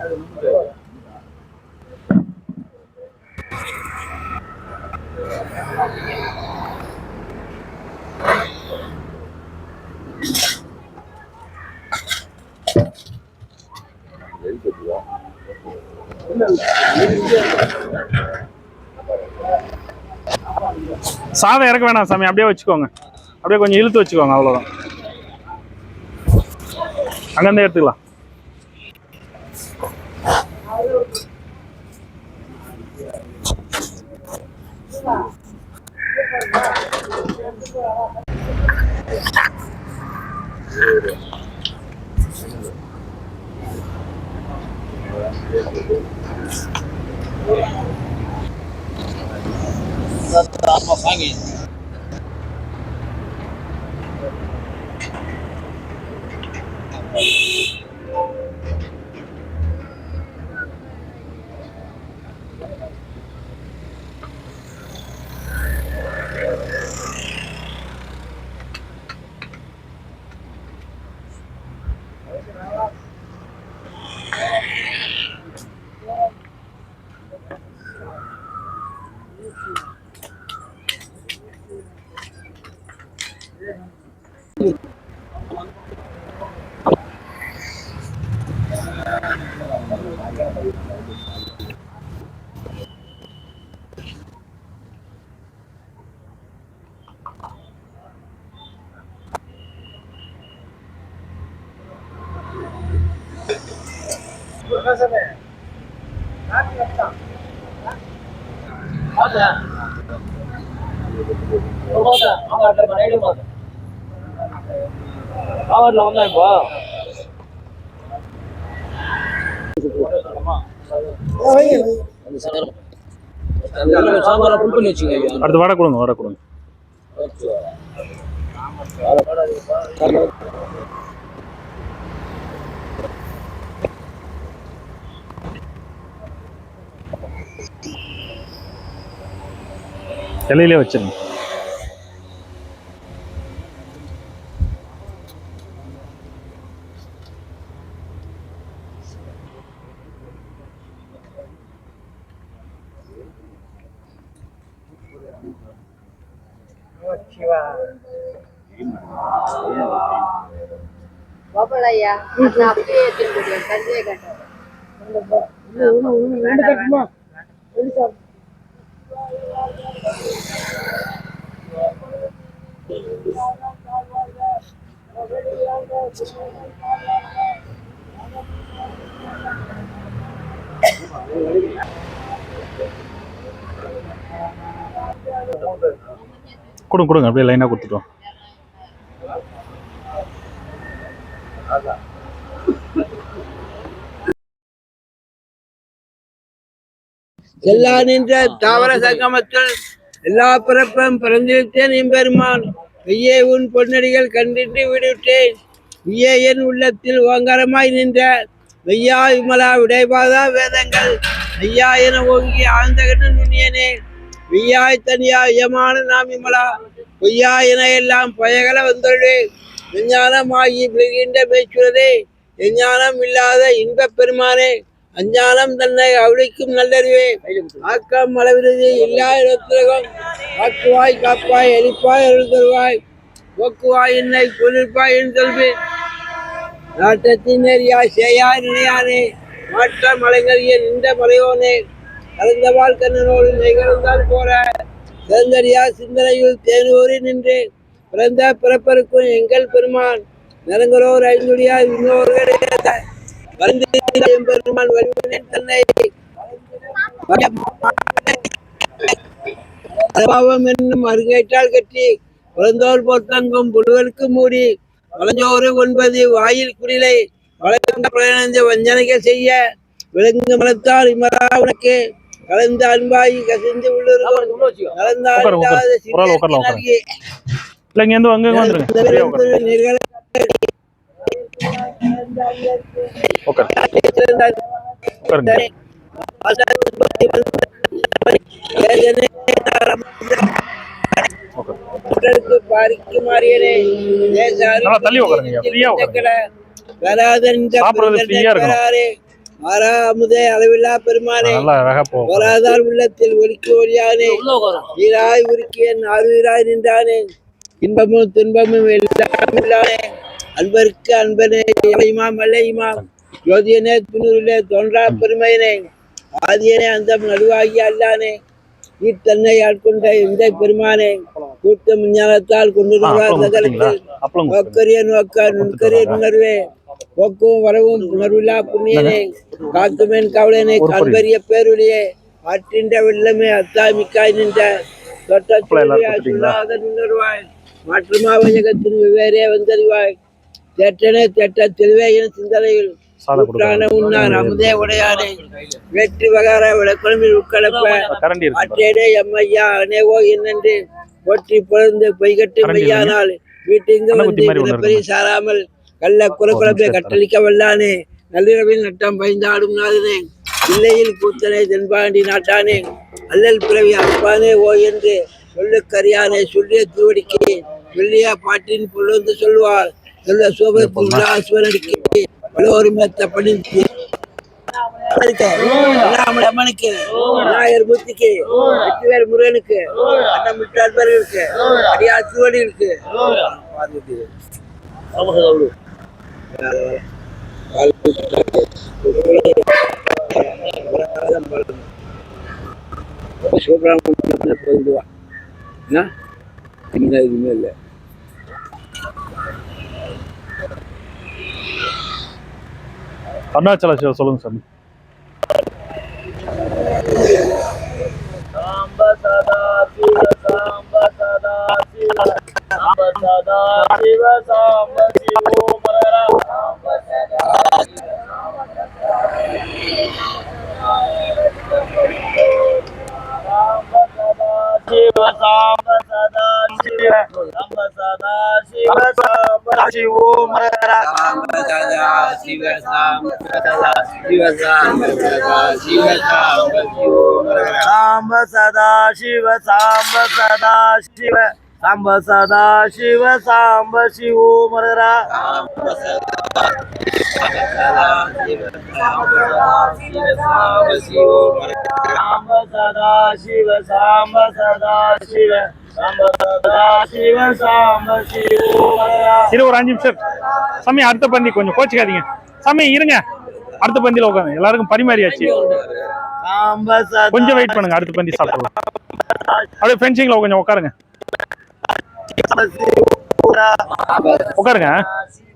சாதம் இறக்க வேணாம் சாமி, அப்படியே வச்சுக்கோங்க. அப்படியே கொஞ்சம் இழுத்து வச்சுக்கோங்க, அவ்வளோதான். அங்கேருந்தே எடுத்துக்கலாம். அடுத்து வடை கொடுங்க, வடை கொடுங்க. இலையிலே வச்சிருங்க. Bapalaya, anak dia tinggal di kerja kan. கொடுங்க கொடுங்க, அப்படியே லைனாக கொடுத்துட்டோம். எல்லா நின்ற தாவர சங்கமத்தில் எல்லா பிறப்பும் பிறந்திருத்தேன் எம்பெருமான். ஐயே உன் பொன்னடிகள் கண்டின்றி விடுவிட்டேன். ஐயே என் உள்ளத்தில் ஓங்காரமாய் நின்ற மெய்யா விமலா விடைபாதா வேதங்கள் ஐயா என ஓங்கி ஆழ்ந்தகன நுண்ணியனே. மெய்யாய் தனியா ஐயமான நாம் விமலா பொய்யா என எல்லாம் பயகல வந்துள்ளே. விஞ்ஞானமாகி விழுகின்ற மேய்ச்சுவதே விஞ்ஞானம் இல்லாத இன்பப் பெருமானே. அஞ்ஞானம் தன்னை அவளிக்கும் நல்லறிவே. ஆக்கம் அளவிருதி இல்லா இடத்திலகம் ஆக்குவாய் காப்பாய் அழிப்பாய் அருள் தருவாய் போக்குவாய் என்னை குளிர்ப்பாய் என் சொல்வேன். நாட்டத்தின் நெறியாய் சேயாய் நினையானே மாற்ற மலைங்கறிய நின்ற மலையோனே. கலந்தவாள் கண்ணனோடு நெய்கலந்தால் போற சிறந்தறியா சிந்தனையில் தேனூரி நின்றேன். பிறந்த பிறப்பருக்கும் எங்கள் பெருமான் நிறங்களோர் ஐந்துடியாய் இன்னொரு பெருமான் வலிமையின் தன்னை என்னும் அருங்கேற்றால் கட்டி பிறந்தோர் போர்த்தங்கும் புழுவலுக்கு மூடி வளஞ்சோறு 9 வாயில் குடிலை வளர்ந்த பிரயணந்த வஞ்சனைக செய்ய விலங்கு மலத்தால் இமரா உனக்கு கலந்த அன்பாய் கசிந்து உள்ளூர் கலந்த மாறா அமுதே அளவில்லா பெருமானே நல்லா அழகா போகும். வராதார் உள்ளத்தில் ஒலிக்கு ஒளியானே ஈராய் உருக்கிய ஆறுயிராய் நின்றானே இன்பமும் துன்பமும் எல்லாம் இல்லானே அன்பருக்கு அன்பனே இளையுமாம் மல்லையுமாம் ஜோதியனே துணிவிலே தோன்றா பெருமையனே ஆதியனே அந்த நடுவாகி அல்லானே தன்னை ஆட்கொண்ட இந்த பெருமானே கூட்ட விஞ்ஞானத்தால் கொண்டிருந்தார் நகரத்தில் நோக்கரிய நோக்க நுண்கரிய உணர்வே போக்கும் வரவும் உணர்வில்லா புண்ணியனே காக்குமேன் கவலனே காண்பரிய பேருடைய ஆற்றின்ற வெள்ளமே அத்தாய் மிக்காய் நின்ற சொல்லாத நின்றுவாய் மாற்றுமா வையகத்தின் வெவ்வேறே வந்தறிவாய் தேற்றனே தேற்ற தெளிவேயின் சிந்தனையில் உன்னார் அமுதே உடையானே வெற்றி வகார விளக்குழம்பில் உட்கலப்ப ஆற்றேடே எம்மையா அனேவோ என்னென்று போற்றி பொழுந்து பொய்கட்டு மையானால் வீட்டிங்கு வந்து விடப்பெரிய சாராமல் கள்ள குலக்குழப்பை கட்டளிக்க வல்லானே நள்ளிரவில் நட்டம் பயந்தாடும் நாதனே இல்லையில் கூத்தனே தென்பாண்டி நாட்டானே அல்லல் பிறவி அப்பானே ஓ என்று சொல்லுக்கரியானே சொல்லிய திருவடிக்கு சொல்லிய பாட்டின் பொழுது சொல்வார் சொல்ல சோபரத்திற்கு பலோரிமத்த படித்து அம்மனுக்கு விநாயகர் மூர்த்திக்கு வெற்றிவேல் முருகனுக்கு அண்ணன் முட்டாள்பர்களுக்கு அடியார் திருவடிகளுக்கு எதுவுமே இல்லை. அருணாச்சல சிவ சொல்லுங்க சாமி. சாம்ப சதா சிவ சாம்ப சதா சிவ சாம்ப சதா சிவ சாம்ப சிவோமரா சாம்ப சதா சிவ சாம்ப சதா சிவ சாம்ப சதா சிவ சாம்ப சிவோமரா சாம்ப சதா சிவ சாம்ப சதா சிவ சாம்ப சதா சிவ சாம்ப சிவோமரா சாம்ப சதா சிவ சாம்ப சதா சிவ சாம்ப சதா சிவ சாம்ப சிவோமரா சாம்ப சதா சிவ சாம்ப சிவோமரா சாம்ப சதா சிவ சாம்ப சதா சிவ சாம்ப சதா சிவ சாம்ப சிவோமரா. இரு ஒரு 5 நிமிஷம் சாமி. அடுத்த பந்தி கொஞ்சம் கோச்சிக்காதீங்க சாமி, இருங்க. அடுத்த பந்தியில உட்காந்து எல்லாருக்கும் பரிமாறியாச்சு. கொஞ்சம் வெயிட் பண்ணுங்க, அடுத்த பந்தி சாப்பிடலாம். அப்படியே ஃபென்சிங்ல கொஞ்சம் உட்காருங்க, உட்காருங்க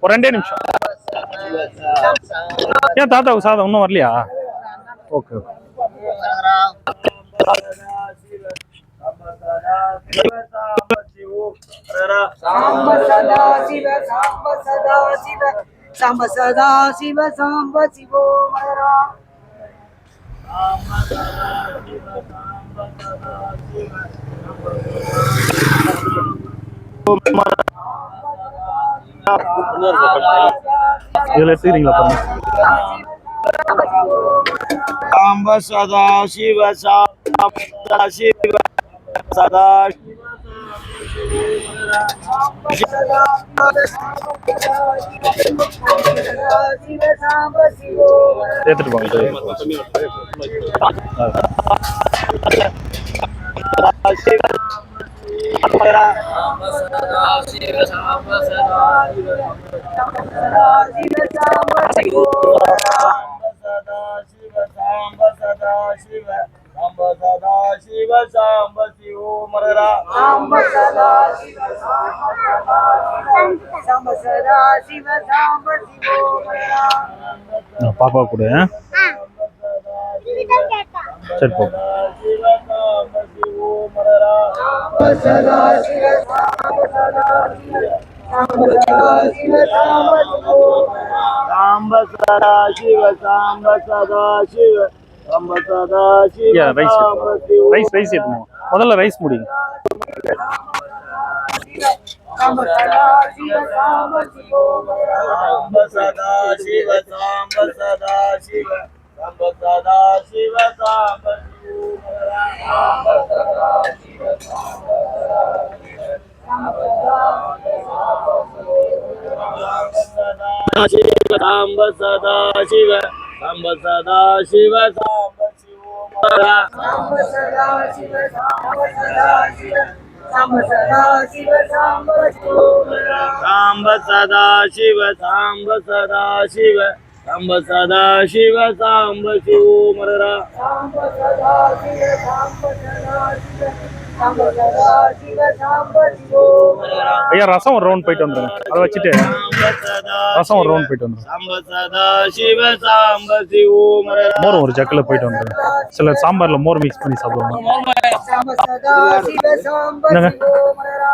ஒரு 2 நிமிஷம். ஏன் தாத்தாவுக்கு சாதம் இன்னும் வரலையா? ஓகே. சாம்ப சதா சிவ சாம்ப சதா சிவ சாம்ப சதா சிவ சாம்ப சிவோமரா இதுல எடுத்துக்கிறீங்களா பாருங்க. சாம்ப சதா சிவ சாம்ப சிவ சதா எடுத்துட்டு போங்க. பாப்பா கூட சரி போ. சாம்ப சதா சிவ சாம்ப சதா சிவ சாம்ப சதா சிவ ரைஸ் எடுக்கணும். முதல்ல ரைஸ் முடிங்க. சாம்ப சதா சிவ சாம்ப சதா சிவ சாம்ப சதா சிவ சாம்ப சதா சிவ சாம்ப சாம்ப சதா சிவ சாம்ப சதா சிவ சாம்ப சிவோமரா சாம்ப சதா சிவ சாம்ப சதா சிவ சாம்ப சதா சிவ சாம்ப சிவோமரா சாம்ப சதா சிவ சாம்ப சதா சிவ சாம்ப சதா சிவ சாம்ப சிவோமரா சாம்ப சதா சிவ சாம்ப சதா சிவ சாம்ப சதா சிவ சாம்ப சிவோமரா ஐயா ரசம் ஒரு ரவுண்ட் போயிட்டு வந்துருங்க. அதை வச்சுட்டு சாம்ப சதா ரசம் ஒரு ரவுண்ட் போயிட்டு வந்துருங்க. சாம்ப சதா சிவ சாம்ப சிவோமரா மோர் ஒரு ஜக்கில் போயிட்டு வந்துருங்க. சில சாம்பார்ல மோர் மிக்ஸ் பண்ணி சாப்பிடுவாங்க. சாம்ப சதா சிவ சாம்ப என்னங்க? சிவோமரா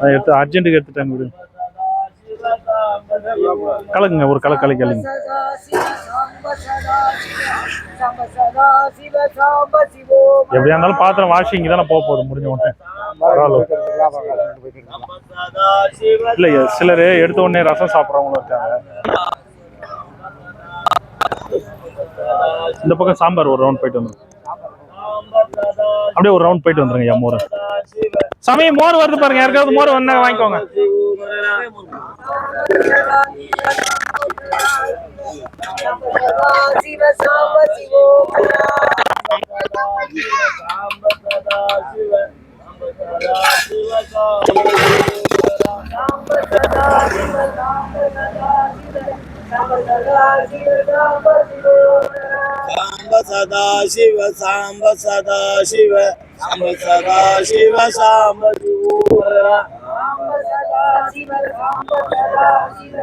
அதை எடுத்து அர்ஜென்ட்டுக்கு எடுத்துட்டாங்க விடு. கலக்குங்க ஒரு கலக்கி கலங்க. சதா சிவ சாம்ப சதா சிவ சாம்ப சதா சிவ சாம்ப சிவோமரா எப்படியா இருந்தாலும் பாத்திரம் வாஷிங் தானே போக போகுது முடிஞ்ச உடனே. சதா சிவ இல்லையா சிலர் எடுத்த உடனே ரசம் சாப்பிட்றவங்களும் இருக்காங்க. இந்த பக்கம் சாம்பார் ஒரு ரவுண்ட் போயிட்டு வந்துருங்க. அப்படியே ஒரு ரவுண்ட் போயிட்டு வந்துருங்க. ஐயா மோர் சாமி மோர் வருது பாருங்க. யாருக்காவது மோர் வந்தா வாங்கிக்கோங்க. சிவ சாம்ப சிவோமரா சாம்ப சதா சிவ சாம்ப சதா சிவ சாம்ப சதா சிவ சாம்ப சிவோமரா சாம்ப சதா சிவ சாம்ப சதா சிவ சாம்ப சதா சிவ சாம்ப சிவோமரா சாம்ப சதா சிவ சாம்ப சதா சிவ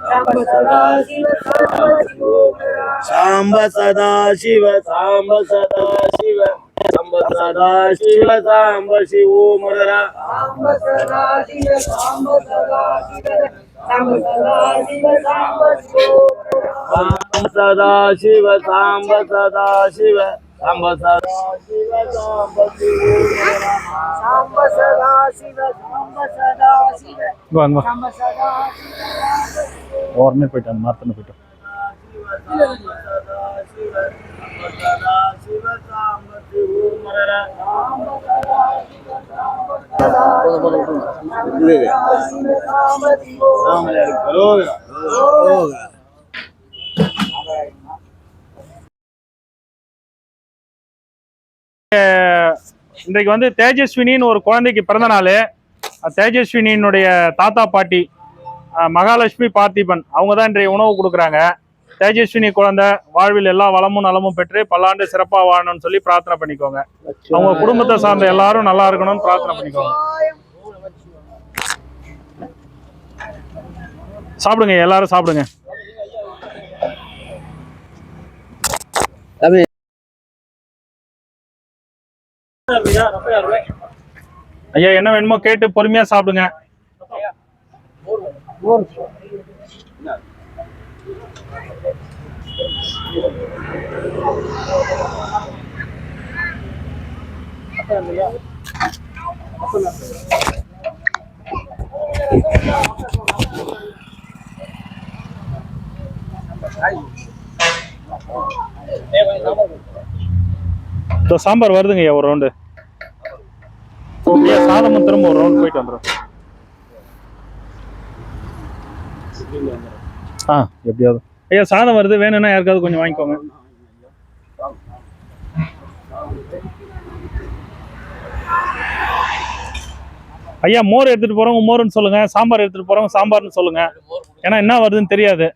சாம்ப சதா சிவ சாம்ப சிவோமரா சாம்ப சதா சிவ சாம்ப சதா சிவ சாம்ப சதா சிவ சாம்ப சிவோமரா சாம்ப சதா சிவ சாம்ப சதா சிவ சாம்ப சதா சிவ சாம்ப சிவோமரா சாம்ப சதா சிவ சாம்ப சதா சிவ சாம்ப சதா சிவ சாம்ப சிவோமரா சாம்ப சதா சிவ சாம்ப சதா சிவ வாங்க சாம்ப சதா ஓரமே போயிட்டாங்க. மார்த்தனை போயிட்டோம். இன்றைக்கு வந்து தேஜஸ்வினின்னு ஒரு குழந்தைக்கு பிறந்த நாள். தேஜஸ்வினியினுடைய தாத்தா பாட்டி மகாலட்சுமி பார்த்திபன் அவங்க தான் இன்றைய உணவு கொடுக்குறாங்க. தேஜஸ்வினி குழந்தை வாழ்வில் எல்லா வளமும் நலமும் பெற்று பல்லாண்டு சிறப்பாக வாழணும்னு சொல்லி பிரார்த்தனை பண்ணிக்கோங்க. அவங்க குடும்பத்தை சார்ந்த எல்லாரும் நல்லா இருக்கணும்னு பிரார்த்தனை பண்ணிக்கோங்க. சாப்பிடுங்க எல்லாரும் சாப்பிடுங்க. ஐயா என்ன வேணுமோ கேட்டு பொறுமையா சாப்பிடுங்க. சாம்பார் வருதுங்க ஐயா ஒரு ரவுண்டு. ஐயா சாதமும் திரும்ப ஒரு ரவுண்ட் போயிட்டு வந்துடும். எப்படியாவது ஐயா சாதம் வருது, வேணும்னா யாருக்காவது கொஞ்சம் வாங்கிக்கோங்க. ஐயா மோர் எடுத்துட்டு போறவங்க மோர்னு சொல்லுங்க, சாம்பார் எடுத்துட்டு போறவங்க சாம்பார்னு சொல்லுங்க. ஏன்னா என்ன வருதுன்னு தெரியாது.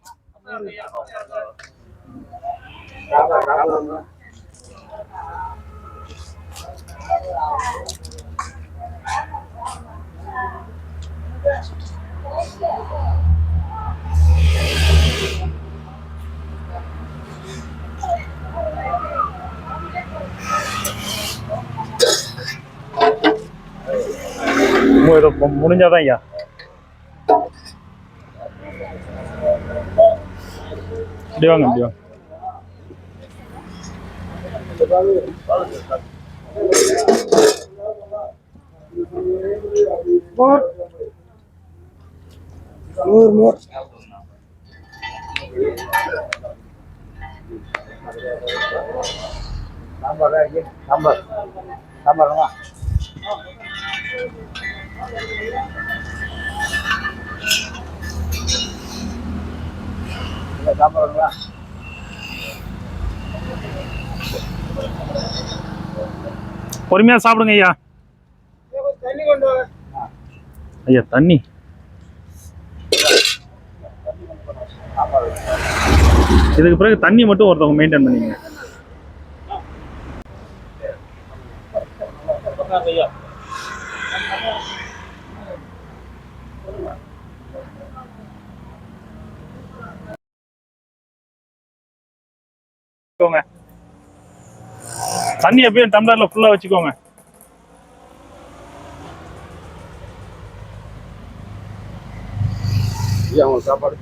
முடிஞ்சாதான் ஐயா. இப்படி வாங்க இப்படி வாங்க. மோர் சாம்பார் சாப்பிடுறீங்களா? பொறுமையா சாப்பிடுங்க ஐயா. தண்ணி கொண்டு வாங்க. ஐயா தண்ணி. இதுக்கு பிறகு தண்ணி மட்டும் ஒருத்தவங்க மெயின்டைன் பண்ணிங்க. ஐயா தண்ணி எப்பயும் டம்ளர்ல ஃபுல்லா வச்சுக்கோங்க. சாப்பாடு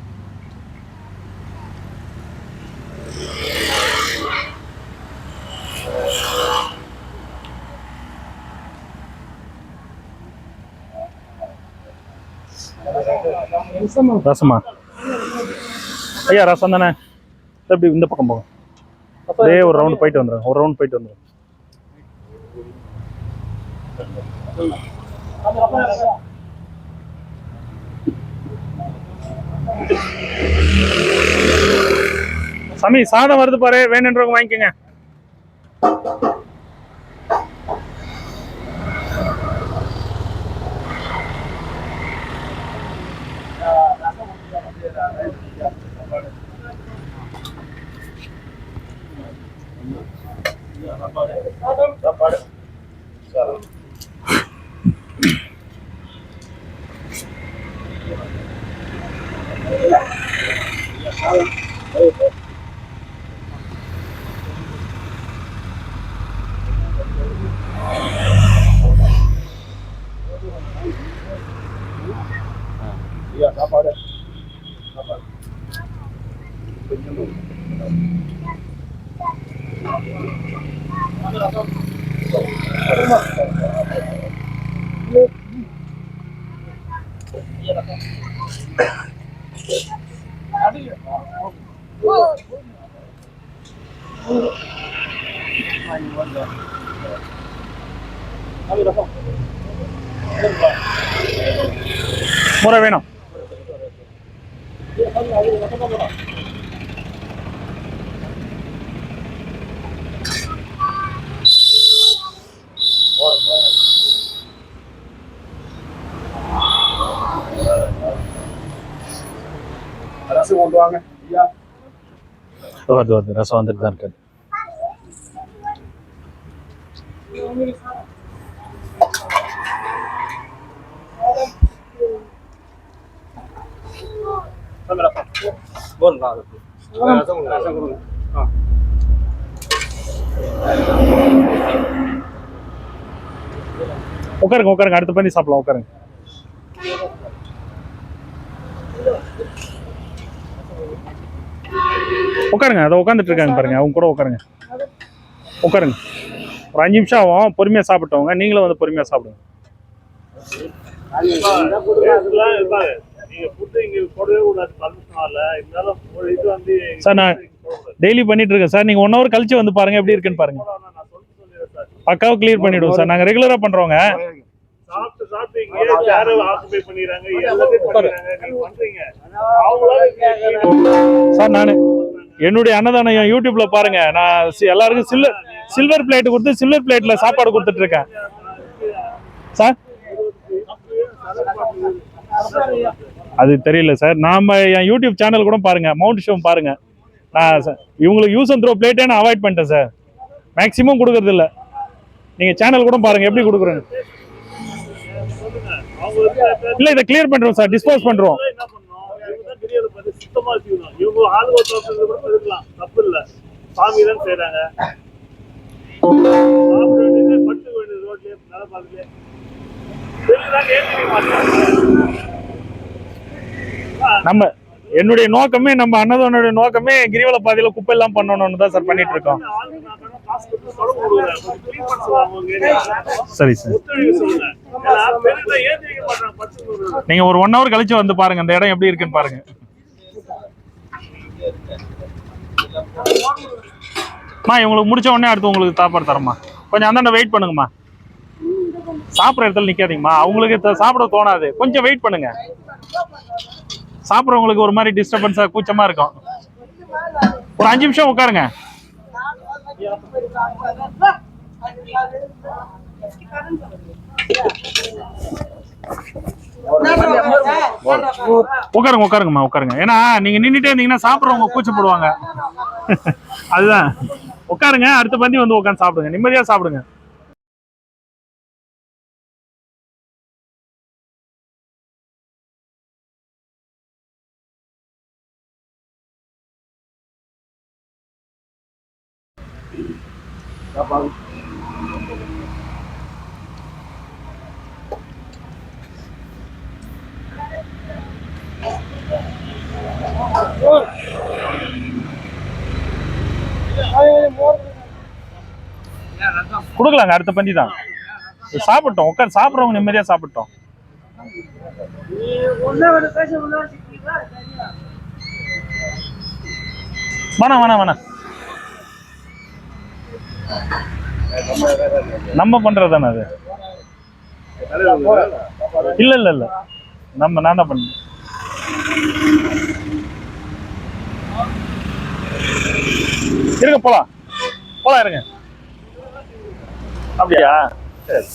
ரசமா ஐயா? ரசம் தானே. எப்படி இந்த பக்கம் போகும். அப்படியே ஒரு ரவுண்ட் போயிட்டு வந்துடும். ஒரு ரவுண்ட் போயிட்டு வந்துடும். சாமி சாதம் வருது பாரு, வேணுன்றவங்க வாங்கிக்கோங்க. சாப்பாடு சாப்பாடு முறை வேணும். ரசம் கொண்டு வாங்க ஐயா. வருது வருது, ரசம் வந்துட்டு தான் இருக்காது. உட்காருங்க உட்காருங்க, அடுத்த பண்ணி சாப்பிடலாம். உட்காருங்க. உட்காருங்க, அதை உட்காந்துட்டு இருக்காங்க பாருங்க, அவங்க கூட உட்காருங்க. உட்காருங்க, ஒரு 5 நிமிஷம் ஆகும். பொறுமையா சாப்பிட்டவங்க நீங்களும் வந்து பொறுமையா சாப்பிடுங்க. சார் நான் டெய்லி பண்ணிட்டு இருக்கேன் சார். நீங்க 1 hour கழிச்சு வந்து பாருங்க எப்படி இருக்குன்னு பாருங்க. பக்காவும் கிளியர் பண்ணிடுவோம் சார். நாங்க ரெகுலரா பண்றோங்க. சார் நானு என்னுடைய அன்னதானம் யூடியூப்ல பாருங்க. நான் எல்லாருக்கும் சில்வர் பிளேட் கொடுத்து சில்வர் பிளேட்ல சாப்பாடு கொடுத்துட்டு இருக்கேன் சார். அது தெரியல சார். நாம என் யூடியூப் சேனல் கூட பாருங்க, மவுண்ட் ஷோ பாருங்க. நான் இவங்களுக்கு யூஸ் அண்ட் த்ரோ பிளேட்டே நான் அவாய்ட் பண்ணிட்டேன் சார். மேக்சிமம் கொடுக்கறது இல்லை. நீங்க சேனல் கூட பாருங்க எப்படி கொடுக்குறேன். இல்ல இதை கிளியர் பண்றோம் சார், டிஸ்போஸ் பண்றோம். நம்ம என்னுடைய நோக்கமே, நம்ம அன்னதானுடைய நோக்கமே கிரிவல பாதையில குப்பை எல்லாம் பண்ணணும்னு தான் சார் பண்ணிட்டு இருக்கோம். சரி சார், நீங்க ஒரு 1 hour கழிச்சு வந்து பாருங்க, அந்த இடம் எப்படி இருக்குன்னு பாருங்க. இவங்களுக்கு முடிச்ச உடனே அடுத்து உங்களுக்கு சாப்பாடு தரமா. கொஞ்சம் அந்தாண்ட வெயிட் பண்ணுங்கம்மா. சாப்பிட்ற இடத்துல நிக்காதீங்கம்மா, அவங்களுக்கு சாப்பிட தோணாது. கொஞ்சம் வெயிட் பண்ணுங்க. சாப்பிட்றவங்களுக்கு ஒரு மாதிரி டிஸ்டர்பன்ஸா கூச்சமா இருக்கும். ஒரு 5 நிமிஷம் உட்காருங்க. உட்காருங்கம்மா உட்காருங்க. ஏன்னா நீங்க நின்றுட்டே இருந்தீங்கன்னா சாப்பிட்றவங்க கூச்சப்படுவாங்க. அதுதான், உட்காருங்க. அடுத்த பந்தி வந்து உட்காந்து சாப்பிடுங்க, நிம்மதியா சாப்பிடுங்க. கொடுக்கலாங்க, அடுத்த பந்தி தான். சாப்பிட்டோம், உட்காந்து சாப்பிட்றவங்க நிம்மதியா சாப்பிட்டோம். வேணாம் நம்ம பண்றதுதானே அது. இல்ல நான் தான் பண்ண. இருங்க, போலாம் இருங்க. அப்படியா? சரி.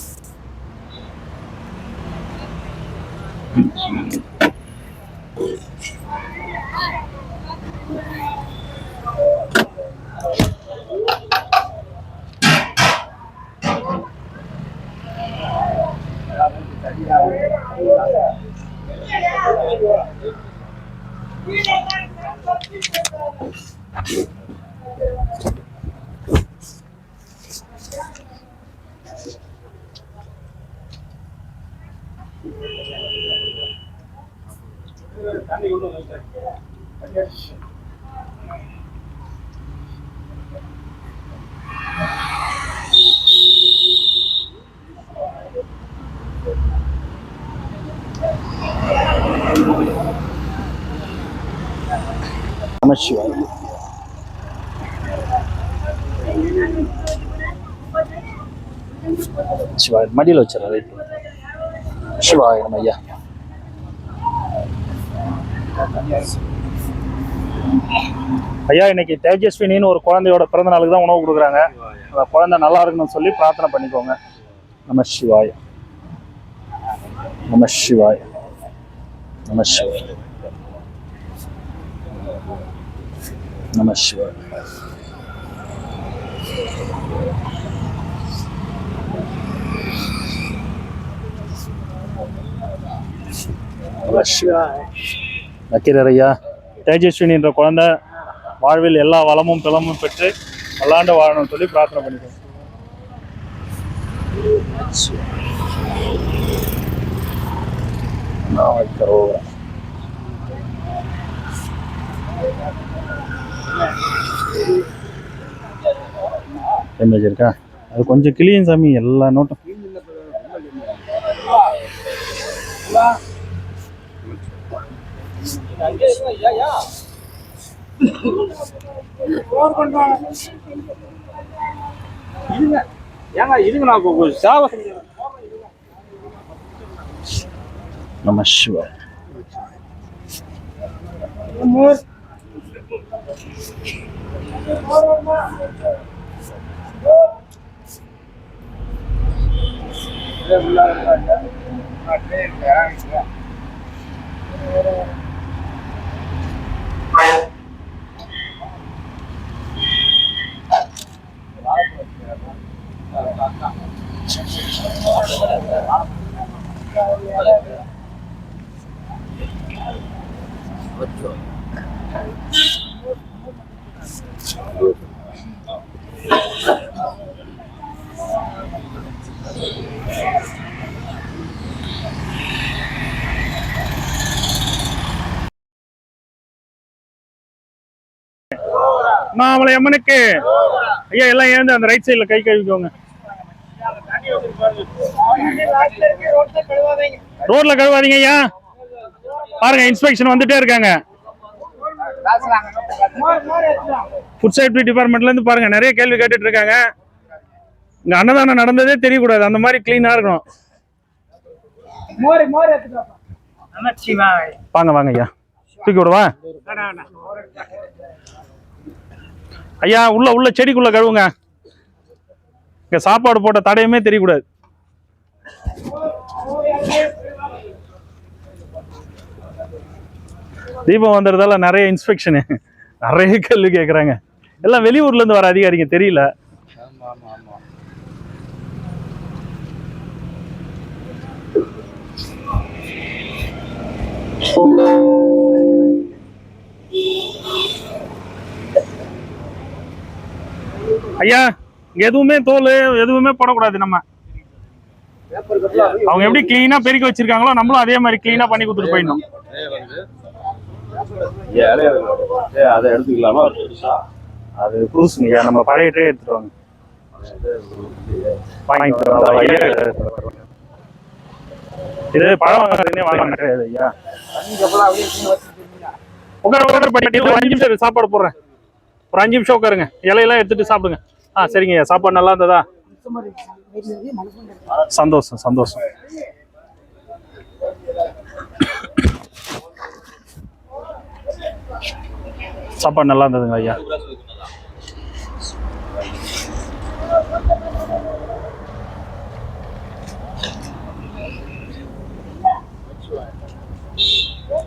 நமச்சிவாய். சிவாய் மடியில் வச்சிடறேன். சிவாய் நம்ம ஐயா. ஐயா, இன்னைக்கு தேஜஸ்வினின்னு ஒரு குழந்தையோட பிறந்த நாளுக்கு தான் உணவு கொடுக்குறாங்க. அந்த குழந்தை நல்லா இருக்குன்னு சொல்லி பிரார்த்தனை பண்ணிக்கோங்க. நம சிவாய், நம சிவாய், நம சிவாய், நம சிவாய். நக்கீரர் ஐயா, தேஜஸ்வினி என்ற குழந்தை வாழ்வில் எல்லா வளமும் பிளமும் பெற்று பல்லாண்டு வாழணும்னு சொல்லி பிரார்த்தனை பண்ணிக்கோங்க. இமேஜ் இருக்கா? அது கொஞ்சம் கிளியும் சாமி, எல்லா நோட்டும். நம சிவாய். மாமலை அம்மனுக்கு. ஐயா எல்லாம் ஏந்து அந்த ரைட் சைடுல கை கழுவிக்கோங்க. ரோட்ல கழுவாதீங்க ஐயா. பாருங்க, இன்ஸ்பெக்ஷன் வந்துட்டே இருக்காங்க. ஃபுட் சேஃப்டி டிபார்ட்மெண்ட்ல இருந்து பாருங்க, நிறைய கேள்வி கேட்டுட்டு இருக்காங்க. இங்க அன்னதானம் நடந்ததே தெரியக்கூடாது, அந்த மாதிரி கிளீனா இருக்கணும். வாங்க ஐயா, தூக்கி விடுவா. ஐயா உள்ள செடிக்குள்ள கழுவுங்க. இங்க சாப்பாடு போட்ட தடையுமே தெரியக்கூடாது. தீபம் வந்துறதால நிறைய இன்ஸ்பெக்ஷனு, நிறைய கேள்வி கேட்குறாங்க. எல்லாம் வெளியூர்ல இருந்து வர அதிகாரிங்க, தெரியல. ஐயா எதுவுமே தோல் எதுவுமே போடக்கூடாது. நம்ம அவங்க எப்படி கிளீனா பெருக்கி வச்சிருக்காங்களோ நம்மளும் அதே மாதிரி கிளீனா பண்ணி கொடுத்துட்டு போயிடணும். அதை எடுத்துக்கலாமா? அது புதுசுங்க, நம்ம பழைய ட்ரே எடுத்துட்டு வாங்க. இது பழம் வாங்குறதுனே வாங்க ஐயா. பண்ணிட்டு ஒரு 5 நிமிஷம் சாப்பாடு போடுறேன். ஒரு 5 நிமிஷம் உட்காருங்க, இலையெல்லாம் எடுத்துட்டு சாப்பிடுங்க. சரிங்க ஐயா. சாப்பாடு நல்லா இருந்ததா? சந்தோஷம் சந்தோஷம். சாப்பாடு நல்லா இருந்ததுங்க ஐயா.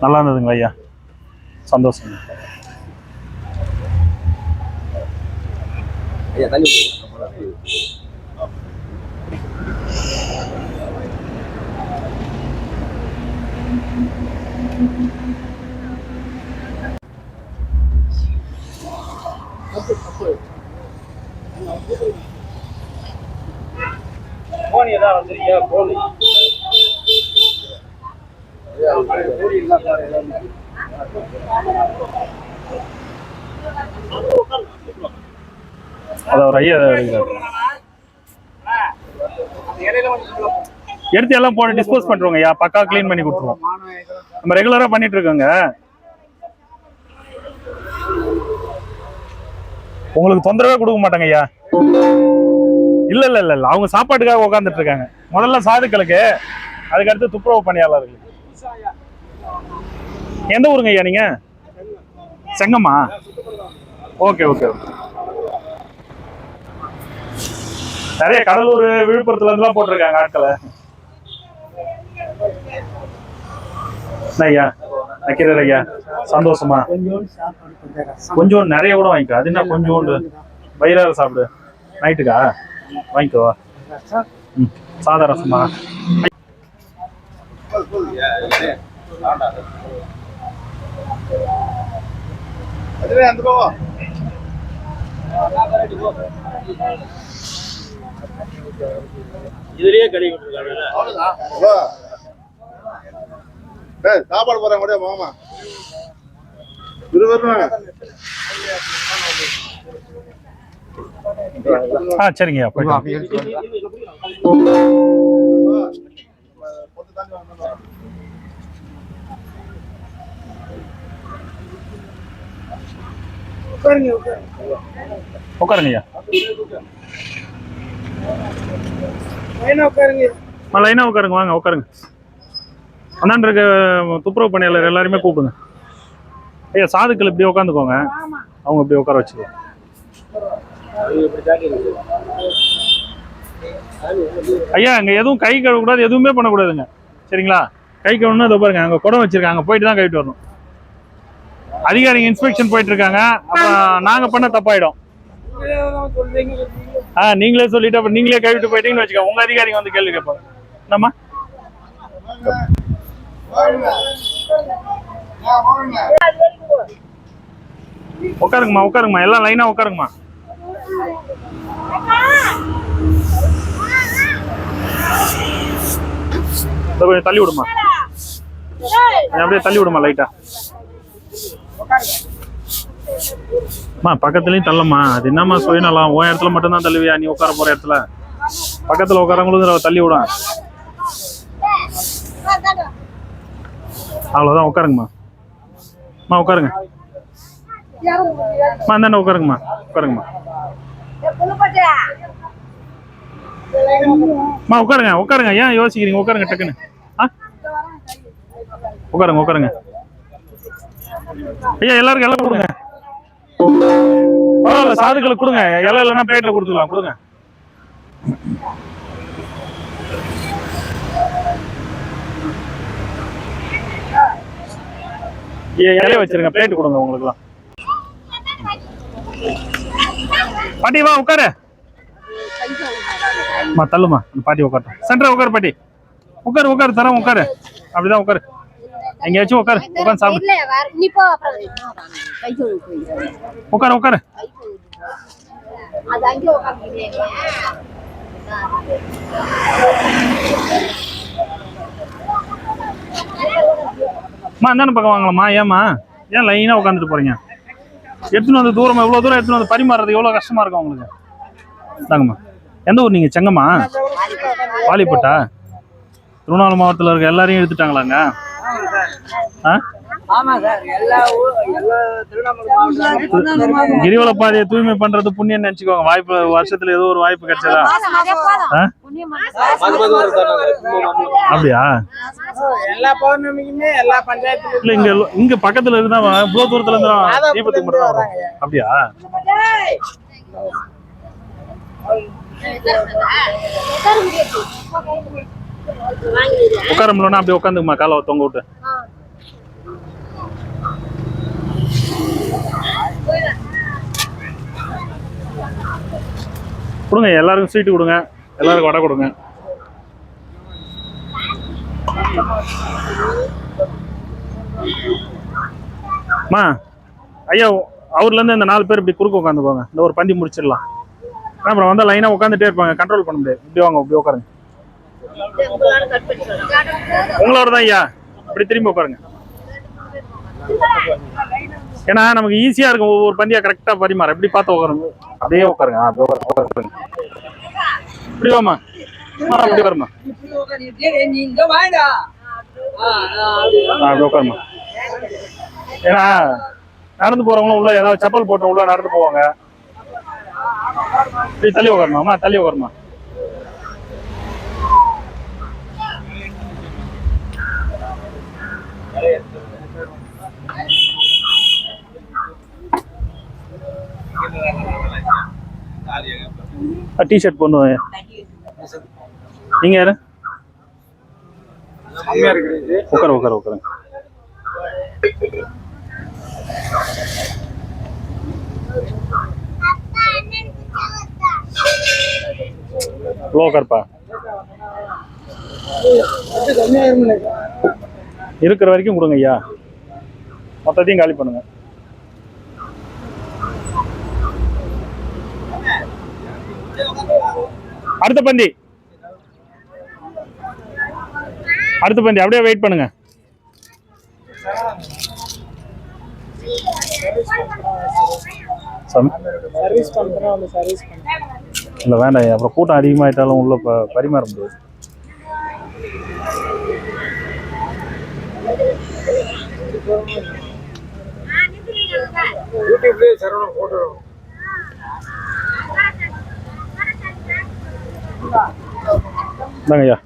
நல்லா இருந்ததுங்களா ஐயா? சந்தோஷம். போனி ஏதாவது வந்துருக்கியா? போனி அத ஒரு ஐயா எடுத்து எல்லாம் போட்டு டிஸ்போஸ் பண்றோங்க ஐயா. பக்கா கிளீன் பண்ணி கொடுத்துருவோம். நம்ம ரெகுலரா பண்ணிட்டு இருக்கோங்க. உங்களுக்கு தொந்தரவே கொடுக்க மாட்டாங்க ஐயா. இல்ல இல்ல இல்ல இல்ல, அவங்க சாப்பாட்டுக்காக உட்காந்துட்டு இருக்காங்க. முதல்ல சாதுக்களுக்கு, அதுக்கடுத்து துப்புரவு பணியாளர்களுக்கு. எந்த ஊருங்க ஐயா நீங்க? செங்கம்மா? Okay okay. நிறைய கடலூர் விழுப்புரத்துல இருந்துலாம் போட்டிருக்காங்க ஆட்களை. ஐயா நக்கிறேன் ஐயா. சந்தோஷமா. கொஞ்சம் நிறைய கூட வாங்கிக்கோ. அது என்ன கொஞ்சோண்டு வயிறார சாப்பிடு. நைட்டுக்கா வாங்கிக்கோ. சாதா ரசமா? இதுலயே கிடைக்கும். சாப்பாடு போறாங்க கூட மாமா சரிங்கய்யா. உட்காருங்கய்யா. லைனா உட்காருங்க. வாங்க உட்காருங்க. அண்ணான் இருக்க துப்புரவு பணியாளர் எல்லாருமே கூப்பிடுங்க. ஐயா சாதுக்கள் இப்படி உட்காந்துக்கோங்க. அவங்க இப்படி உட்கார வச்சுக்கோங்க. ஐயா அங்க எதுவும் கை கழுவக்கூடாது, எதுவுமே பண்ணக்கூடாதுங்க. சரிங்களா? கை கழுவுனா இதோ பாருங்க, அங்க குடம் வச்சிருக்காங்க, போயிட்டு தான் கழுவிட்டு வரணும். அதிகாரிங்க இன்ஸ்பெக்ஷன் போயிட்டு இருக்காங்க. அப்புறம் நாங்க பண்ண தப்பாயிடும். நீங்களே சொல்லிட்டு அப்புறம் நீங்களே கழுவிட்டு போயிட்டீங்கன்னு வச்சுக்கோங்க, உங்க அதிகாரிங்க வந்து கேள்வி கேட்பாங்க. என்னம்மா? உட்காருங்கம்மா உட்காருங்கம்மா. எல்லாம் லைனா உட்காருங்கம்மா. கொஞ்சம் தள்ளி விடுமா, அப்படியே தள்ளி விடுமா லைட்டா. பக்கத்துலயும் தள்ளம்மா. அது என்னம்மா சுயநலம்? உன் இடத்துல மட்டும்தான் தள்ளுவியா? நீ உட்கார போற இடத்துல பக்கத்துல உட்காரவங்களுக்கு தள்ளி விடும். அவ்வளவுதான். உட்காருங்கம்மா. உட்காருங்க. அந்தாண்ட உட்காருங்கம்மா. உட்காருங்கம்மா. உட்காருங்க உட்காருங்க. ஏன் யோசிக்கிறீங்க? உட்காருங்க டக்குன்னு. உட்காருங்க உட்காருங்க. ஐயா எல்லாருக்கும் எல்லாம் கொடுங்க. பரவாயில்ல, சாதுக்களை கொடுங்க. இலை இல்லைன்னா பிளேட்ல கொடுத்துக்கலாம், கொடுங்க. இலைய வச்சிருங்க, பிளேட் கொடுங்க உங்களுக்குலாம். பாட்டி வா உட்காரு. தள்ளுமா பாட்டி உட்காரு. சென்டர் உட்காரு பாட்டி. உட்காரு உட்காரு தரம் உட்காரு. அப்படிதான் உட்காரு. எங்கேயாச்சும் உட்காரு. உட்காந்து சாப்பிடு. உட்காரு உட்காரு. அந்தான பக்கம் வாங்கலாமா? ஏமா ஏன் லைனா உட்காந்துட்டு போறீங்க? எடுத்துன்னு வந்து தூரமா இவ்வளவு தூரம் எடுத்துன்னு வந்து பரிமாறுறது எவ்வளவு கஷ்டமா இருக்கும் உங்களுக்கு. தாங்கம்மா. எந்த ஊர் நீங்க? செங்கம்மா? பாலிப்பட்டா? திருவண்ணாமலை மாவட்டத்தில் இருக்க எல்லாரையும் எடுத்துட்டாங்களாங்க? கிரிவல பாதையை தூய்மை பண்றது புண்ணியம் நினைச்சுக்கோங்க. வாய்ப்பு வருஷத்துல ஏதோ ஒரு வாய்ப்பு கிடைச்சதா? அப்படியா? எல்லா பௌர்ணமிக்குமே எல்லா பஞ்சாயத்துல இல்ல இங்க இங்க பக்கத்துல இருந்தா இவ்வளவு தூரத்துல இருந்தா தீபத்துக்கு மட்டும் தான் வரும். அப்படியா? உட்கார முடியலன்னா அப்படியே உட்காந்துக்குமா, காலை தொங்க விட்டு. கொடுங்க, எல்லாருக்கும் சீட்டு கொடுங்க, எல்லாருக்கும் வடை கொடுங்க. மா ஐயா, அவர்ல இருந்து இந்த 4 பேர் இப்படி குறுக்க உட்காந்து போங்க. இந்த ஒரு பந்தி முடிச்சிடலாம். அப்புறம் வந்தா லைனா உட்காந்துட்டே இருப்பாங்க, கண்ட்ரோல் பண்ண முடியாது. இப்படி வாங்க, இப்படி உட்காருங்க. உங்களோட தான் ஐயா, அப்படி திரும்பி உட்காருங்க. ஏன்னா நமக்கு ஈஸியா இருக்கும் ஒவ்வொரு பந்தியா கரெக்டா பரிமாற. எப்படி பார்த்து உட்காருங்க, அப்படியே உட்காருங்க. உட்காருங்க. இப்படி வாமா, அப்படி வருமா, அப்படி உட்காருமா. ஏன்னா நடந்து போறவங்களும் உள்ள ஏதாவது செப்பல் போட்ட உள்ள நடந்து போவாங்க. இப்படி தள்ளி உட்காருமா, தள்ளி உட்காருமா. டிஷர்ட் பண்ணுவேன். நீங்க யாரு? உட்காரு உட்காரு உட்காரு. உட்காருப்பா. இருக்கிற வரைக்கும் கொடுங்க ஐயா, மொத்தத்தையும் காலி பண்ணுங்க. அடுத்த பந்தி, அடுத்த பந்தி அப்படியே வெயிட் பண்ணுங்க. இல்ல வேண்டாம், அப்புறம் கூட்டம் அதிகமாயிட்டாலும் உள்ள பரிமாற முடியாது. ஐயா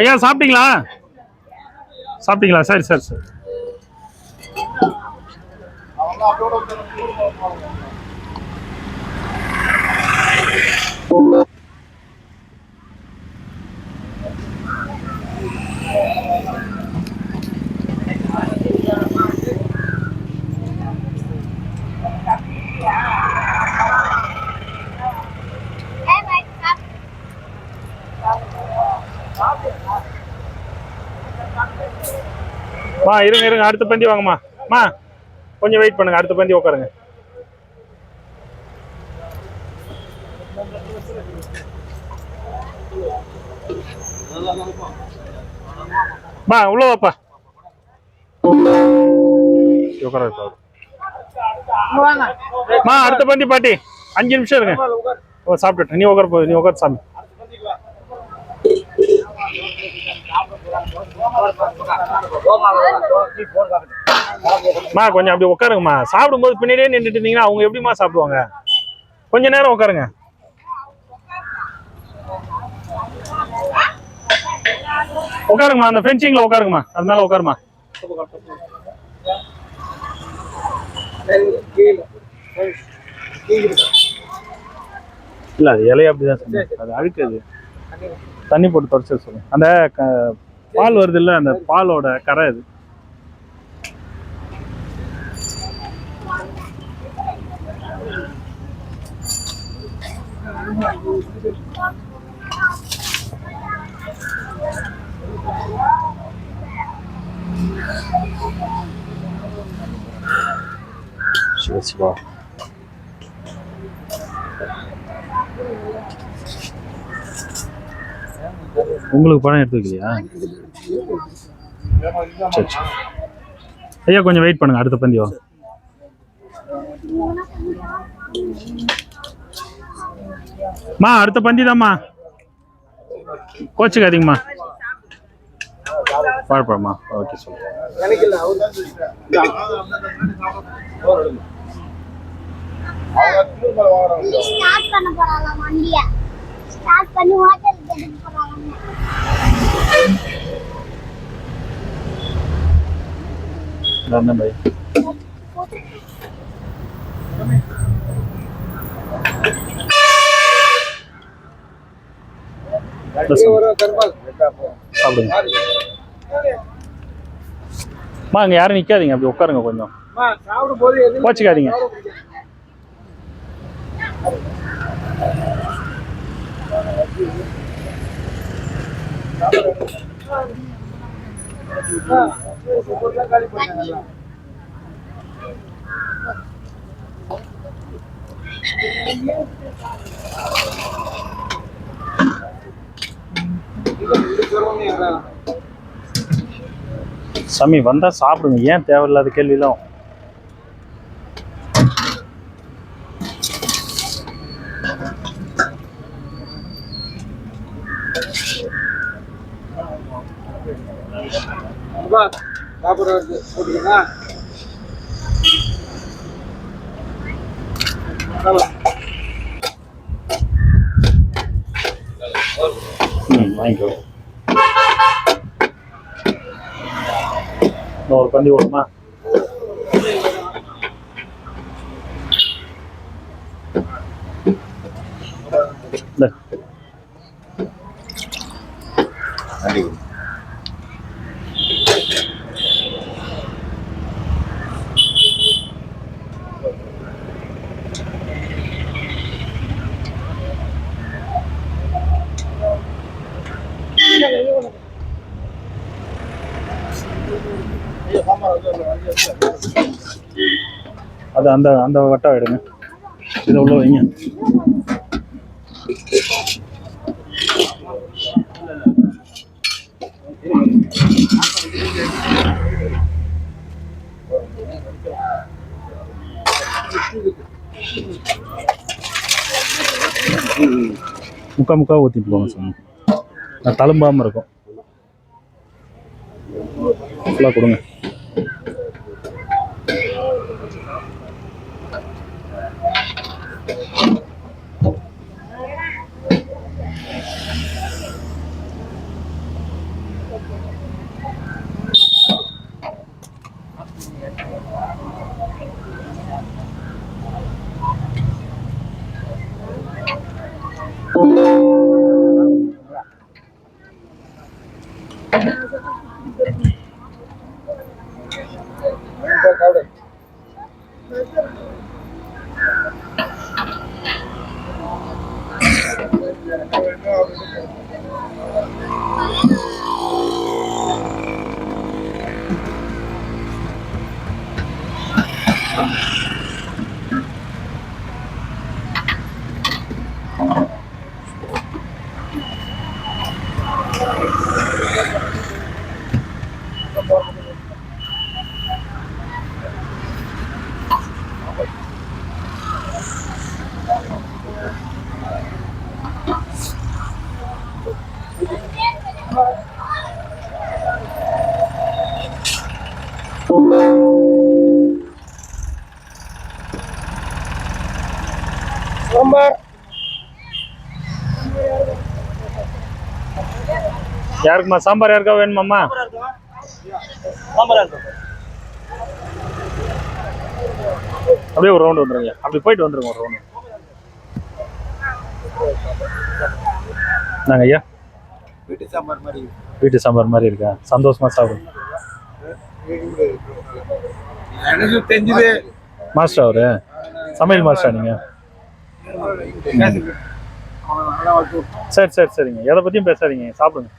ஐயா சாப்பிட்டீங்களா? சாப்பிட்டீங்களா? சரி சரி சரி. இருங்க இருங்க, அடுத்த பந்தி வாங்கம்மா. கொஞ்சம் வெயிட் பண்ணுங்க, அடுத்த பந்தி உட்காருங்க. மா உள்ள வாப்பா. உட்கார மா, அடுத்த பந்தி பாட்டி 5 நிமிஷம் இருங்க. சாப்பிட்டுட்டு நீ உட்கார போகுது, நீ உட்கார சாமி. மா கொஞ்சம் அப்படி உட்காருங்கம்மா. சாப்பிடும்போது பின்னாடியே நின்றுட்டு இருந்தீங்கன்னா அவங்க எப்படிமா சாப்பிடுவாங்க? கொஞ்ச நேரம் உட்காருங்க. உட்காருங்கம்மா, அந்த ஃபென்சிங்ல உட்காருங்கம்மா, அது மேல உட்காருமா. இல்ல அது இலைய அப்படிதான் சொல்லுங்க, அது அழுக்குது. தண்ணி போட்டு தொடச்சு சொல்லுங்க. அந்த பால் வருது இல்ல, அந்த பாலோட கரை அது. சிவா உங்களுக்கு பணம் எடுத்து வைக்கலையா? சரி சரி ஐயா, கொஞ்சம் வெயிட் பண்ணுங்க, அடுத்த பந்தி வா. மா அடுத்த பந்தி தான்மா, கோச்சுக்காதீங்கம்மா. பாழ்பழமா? ஓகே சொல்லுங்க. ஸ்டார்ட் பண்ண போறாங்க வண்டியை. ஸ்டார்ட் பண்ணி ஹோட்டலுக்கு எடுத்து போறாங்க. நன்றி பாய். சாப்பிடுங்க. மா அங்க யாரும் நிக்காதீங்க, அப்படி உட்காருங்க கொஞ்சம். கோச்சுக்காதீங்க. சாமி வந்தா சாப்பிடுங்க, ஏன் தேவையில்லாத கேள்விலாம். வாங்கிக்கோ. ஒரு பந்தி ஓடுமா? அது அந்த அந்த வட்டம் எடுங்க, இதை உள்ள வைங்க. முக்கா முக்கா ஊற்றிட்டு போங்க சாமி, நான் தழும்பாமல் இருக்கும். ஃபுல்லாக கொடுங்க. யாருக்குமா சாம்பார் யாருக்கா வேணுமாம்மா? சாம்பார் இருக்கும். அப்படியே ஒரு ரவுண்ட் வந்துருங்க, அப்படி போயிட்டு வந்துருங்க ஒரு ரவுண்ட். நாங்க ஐயா வீட்டு சாம்பார் மாதிரி வீட்டு சாம்பார் மாதிரி இருக்கா? சந்தோஷமா சாப்பிடுங்க. எனக்கு தெரிஞ்சது மாஸ்டர் அவரு சமையல் மாஸ்டர் நீங்க? சரி சரி சரிங்க, எதை பத்தியும் பேசாதீங்க, சாப்பிடுங்க.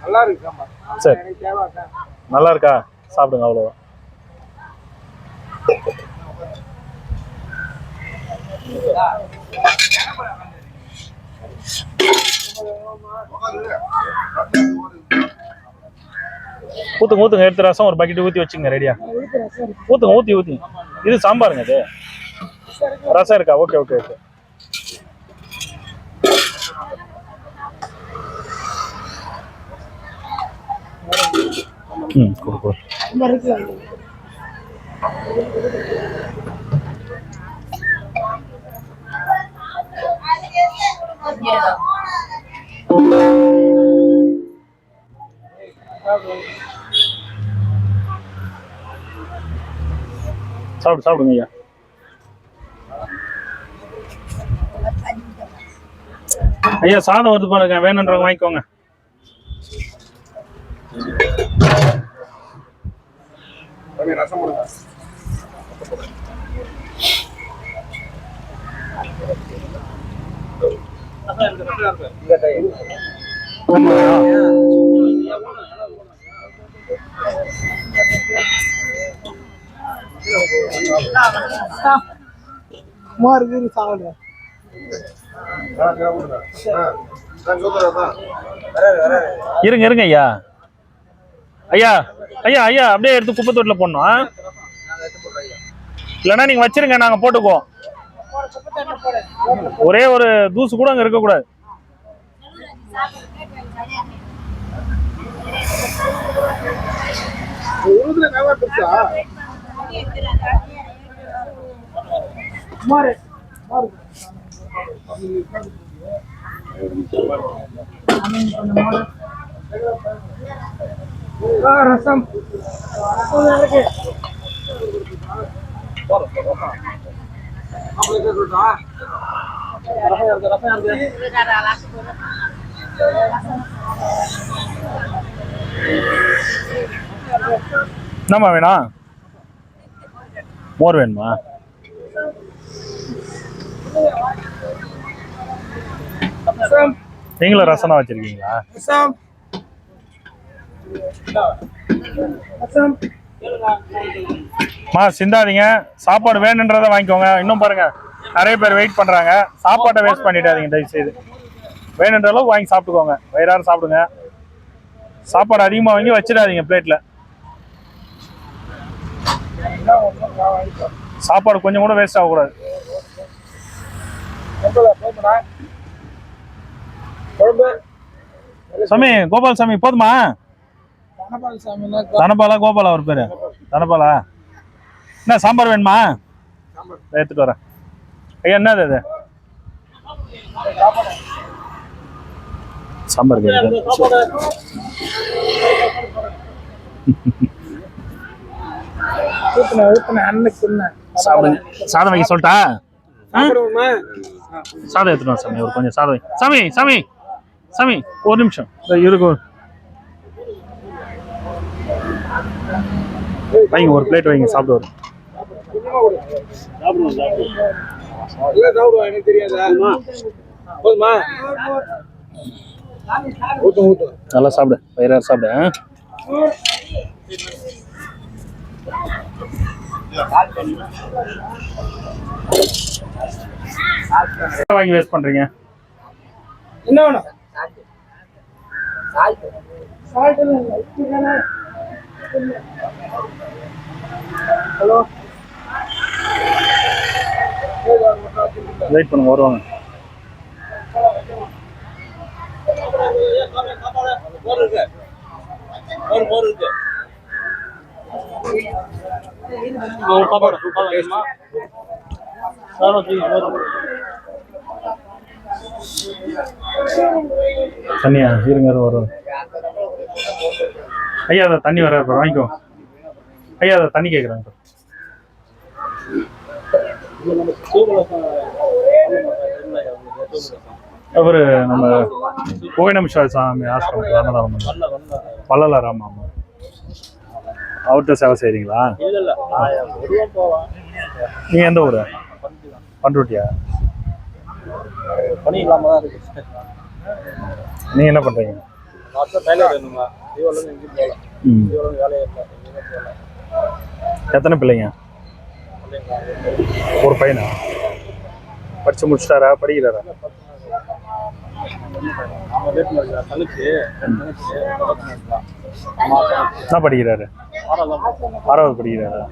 நல்லா இருக்கு சாம்பார். சரி நல்லா இருக்கா? சாப்பிடுங்க, அவ்வளோதான். ஊத்துங்க ஊத்துங்க, எடுத்து ரசம் ஒரு பக்கெட் ஊற்றி வச்சுங்க ரெடியா. ஊத்துங்க, ஊற்றுங்க. இது சாம்பாருங்க, இது ரசம் இருக்கா? Okay okay okay. கொடு. சாப்பிடுங்க ஐயா. ஐயா சாதம் வருது பாருங்க, வேணுன்றவங்க வாங்கிக்கோங்க. ரசம் இருங்க இருங்க ஐயா. ஐயா ஐயா ஐயா அப்படியே எடுத்து குப்பை தொட்டில போடணும். இல்லைன்னா நீங்க வச்சிருங்க, நாங்க போட்டுக்குவோம். ஒரே ஒரு தூசு கூட அங்க இருக்க கூடாது. ரசம் என்னம்மா வேணும்? மோர் வேணுமா? நீங்களும் ரசம் தான் வச்சிருக்கீங்களா? சிந்தாதீங்க, சாப்பாடு வேணுன்றதை வாங்கிக்கோங்க. இன்னும் பாருங்க நிறைய பேர் வெயிட் பண்றாங்க. சாப்பாட்டை வேஸ்ட் பண்ணிடாதீங்க தயவு செய்து. வேணுன்ற அளவு வாங்கி சாப்பிட்டுக்கோங்க, வயிறார சாப்பிடுங்க. சாப்பாடு அதிகமாக வாங்கி வச்சிடாதீங்க பிளேட்ல. சாப்பாடு கொஞ்சம் கூட வேஸ்ட் ஆகக்கூடாது. சாமி கோபால் சாமி போதுமா? தனபாலா கோபாலா ஒரு பேரு? தனபாலா. என்ன சாம்பார் வேணுமா? எடுத்துட்டு வரேன். ஐயா என்னது அது? சாம்பார் சாதம் வைக்க சொல்லிட்டா? சாதம் எடுத்துட்டு வா சாமி, ஒரு கொஞ்சம் சாதம் வை. சாமி சாமி சாமி ஒரு நிமிஷம் இருக்கும். வைங்க, ஒரு பிளேட் வைங்க, சாப்பிட்டு வரும். எனக்கு தெரியாதா? நல்லா சாப்பிடு, வயிறார சாப்பிடு. வாங்கி வேஸ்ட் பண்றீங்க? என்ன வேணும்? ஹலோ, வெயிட் பண்ணுங்க, வருவாங்க. தண்ணியா இருங்க, வரும். ஐயா அதை தண்ணி வர வாங்கிக்கோ. ஐயா அதை தண்ணி கேட்குறாங்க. அவரு நம்ம கோவிநமிஷா சாமி ஆசிரமம் வள்ளலார். ஆமாம் ஆமாம், அவர்கிட்ட சேவை செய்கிறீங்களா? நீங்கள் எந்த ஊர்? பண்ருட்டியா? பணி இல்லாமல் தான் இருக்கு. நீங்கள் என்ன பண்ணுறீங்க? எத்தனை பிள்ளைங்க? ஒரு பையனா? படிச்சு முடிச்சிட்டாரா? படிக்கிறாரா? என்ன படிக்கிறாரு? 6வது படிக்கிறாரா?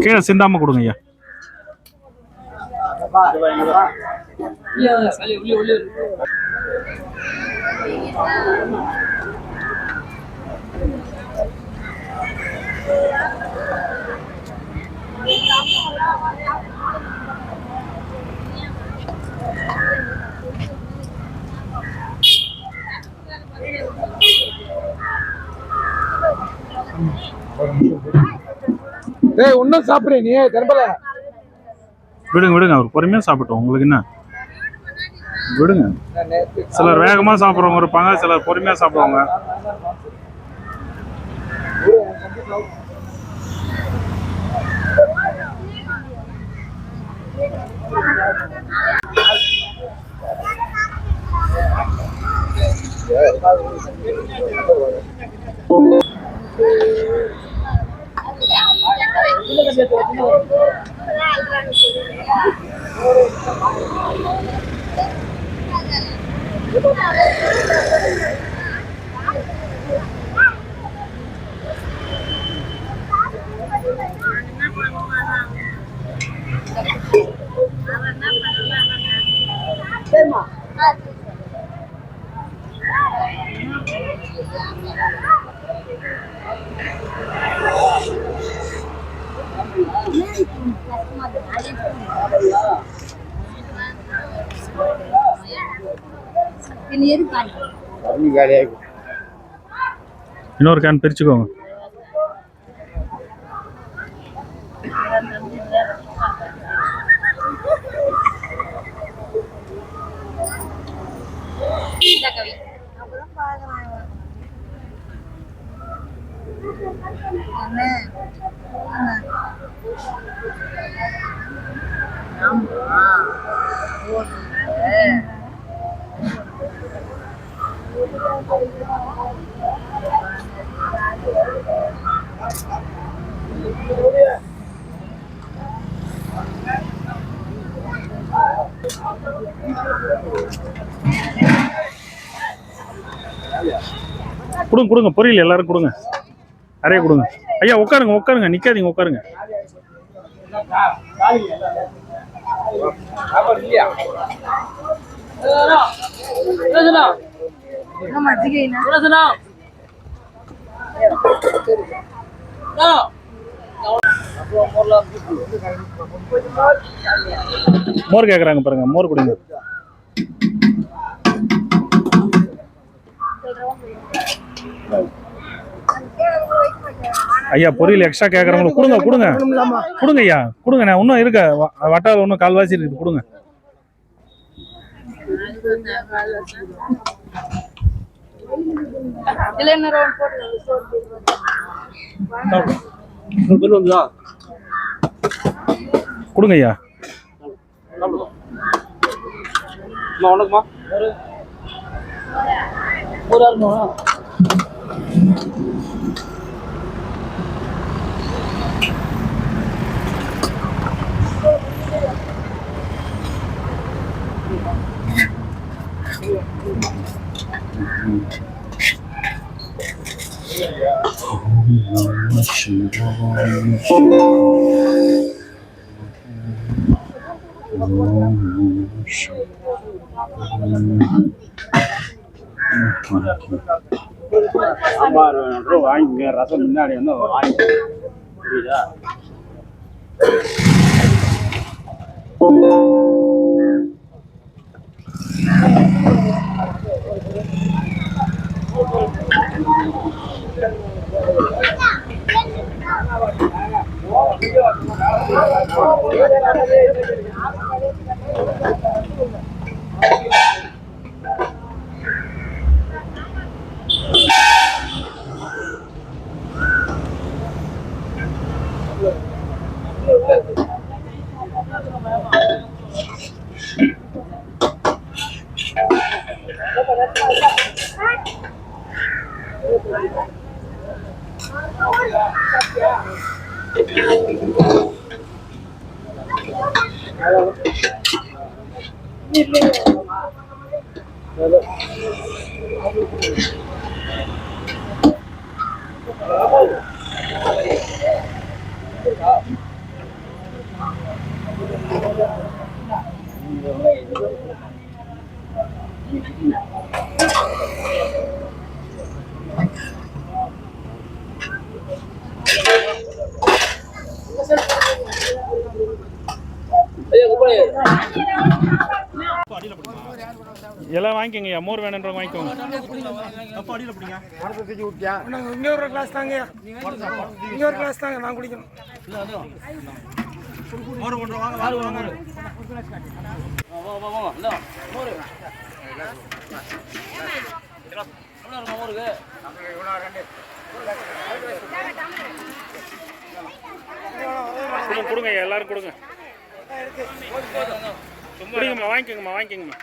கீழே சிந்தாம கொடுங்க ஐயா. டேய் ஒன்னும் சாப்பிடுற நீ தென்பல. விடுங்க விடுங்க, அவர் பொறுமையா சாப்பிட்டோம். உங்களுக்கு என்ன விடுங்க. சிலர் வேகமா சாப்பிட்றவங்க இருப்பாங்க, சிலர் பொறுமையா சாப்பிடுவாங்க. இன்னொரு கேன் பிரிச்சுக்கோங்க. கொடுங்க கொடுங்க, பொரியல் எல்லாரும் கொடுங்க, நிறைய கொடுங்க. ஐயா உட்காருங்க உட்காருங்க, நிக்காதீங்க, உட்காருங்க. மோர் கேட்குறாங்க பாருங்க, மோர் கொடுங்க. ஐயா பொரியல் எக்ஸ்ட்ரா கேட்குறவங்களுக்கு கொடுங்க கொடுங்க கொடுங்க ஐயா கொடுங்க. நான் இன்னும் இருக்க வட்டாவில் இன்னும் கால்வாசி இருக்குது, கொடுங்க. கொடுங்க ஐயா. வணக்கம்மா. ஒரு ஆள் சாம்பார் வாங்கிங்க, ரசம் முன்னாடி வந்து வாங்கி புரியுதா? எல்லாம் வாங்கிக்கோங்க ஐயா, மோர் வேணுன்றவங்க வாங்கிக்கோங்க. இன்னொரு கிளாஸ் தாங்க, இன்னொரு கிளாஸ் தாங்க, நான் குடிக்கணும். கொடுங்க ஐயா, எல்லாரும் கொடுங்க. கொடுங்கம்மா, வாங்கிக்கோங்கம்மா வாங்கிக்கோங்கம்மா.